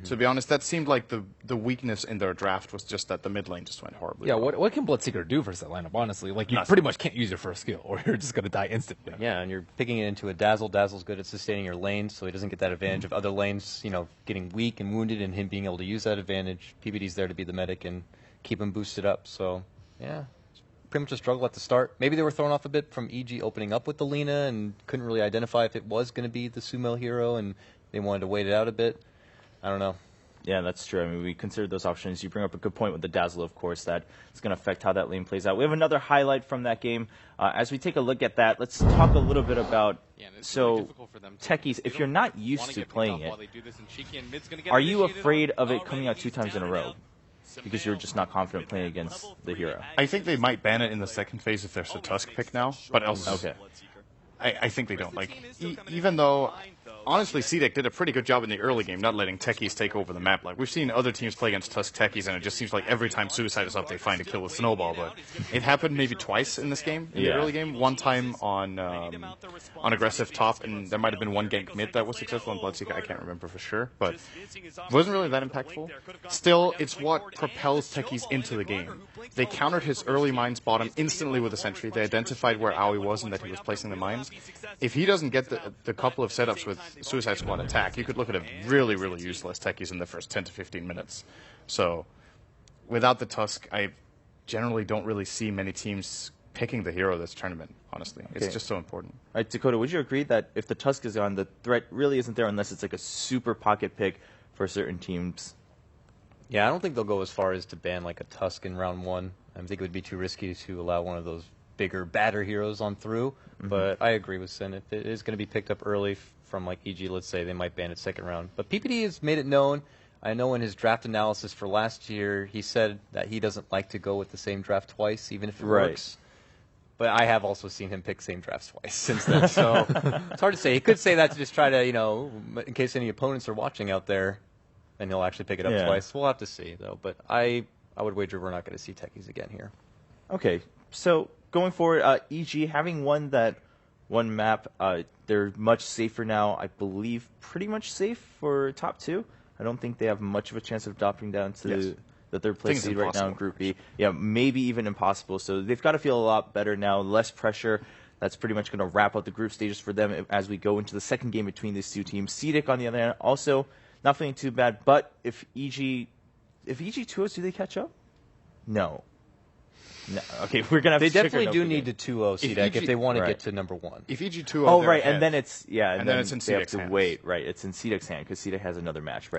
To be honest, that seemed like the weakness in their draft was just that the mid lane just went horribly. Yeah, wrong. what can Bloodseeker do versus that lineup, honestly? Like, you pretty much can't use your first skill, or you're just going to die instantly. Yeah, and you're picking it into a Dazzle. Dazzle's good at sustaining your lane, so he doesn't get that advantage of other lanes, getting weak and wounded, and him being able to use that advantage. PBD's there to be the medic and keep him boosted up. So, yeah, it's pretty much a struggle at the start. Maybe they were thrown off a bit from EG opening up with the Lina and couldn't really identify if it was going to be the Sumo hero, and they wanted to wait it out a bit. I don't know. Yeah, that's true. I mean, we considered those options. You bring up a good point with the Dazzle, of course, that it's going to affect how that lane plays out. We have another highlight from that game. As we take a look at that, let's talk a little bit about, techies, if you're not used to playing it, are you afraid of it coming out 2 times in a row? Because you're just not confident playing against the hero. I think they might ban it in the second phase if there's a Tusk pick now, but else, Okay. I think they don't. Like, even though, honestly, CDEC did a pretty good job in the early game, not letting techies take over the map. Like, we've seen other teams play against Tusk techies, and it just seems like every time Suicide is up, they find a kill with Snowball. But it happened maybe twice in this game, in the early game. One time on aggressive top, and there might have been one gank mid that was successful on Bloodseeker. I can't remember for sure, but it wasn't really that impactful. Still, it's what propels techies into the game. They countered his early mines bottom instantly with a sentry. They identified where Aoi was and that he was placing the mines. If he doesn't get the couple of setups with Suicide Squad attack, you could look at a really, really useless techies in the first 10 to 15 minutes. So, without the Tusk, I generally don't really see many teams picking the hero this tournament, honestly. Okay. It's just so important. All right, Dakota, would you agree that if the Tusk is on, the threat really isn't there unless it's like a super pocket pick for certain teams? Yeah, I don't think they'll go as far as to ban like a Tusk in round 1. I think it would be too risky to allow one of those bigger, badder heroes on through. But I agree with Sin. If it is going to be picked up early from like EG, let's say, they might ban it second round. But PPD has made it known. I know in his draft analysis for last year, he said that he doesn't like to go with the same draft twice, even if it works. But I have also seen him pick same drafts twice since then. So it's hard to say. He could say that to just try to, in case any opponents are watching out there, and he'll actually pick it up twice. We'll have to see, though. But I would wager we're not going to see techies again here. Okay, so going forward, EG having won that one map, they're much safer now. I believe pretty much safe for top 2. I don't think they have much of a chance of dropping down to the third place seed right now in Group B. Yeah, maybe even impossible. So they've got to feel a lot better now, less pressure. That's pretty much going to wrap up the group stages for them as we go into the second game between these two teams. CDIC, on the other hand, also not feeling too bad. But if EG 2-0s, do they catch up? No. Okay, we're gonna have they to definitely do need to 2-0 CDEC if they want to get to number 1. If EG 2-0, oh right, and then it's and then it's in they have CDEC's to hands. wait. Right, it's in CDEC's hand because CDEC has another match. Right.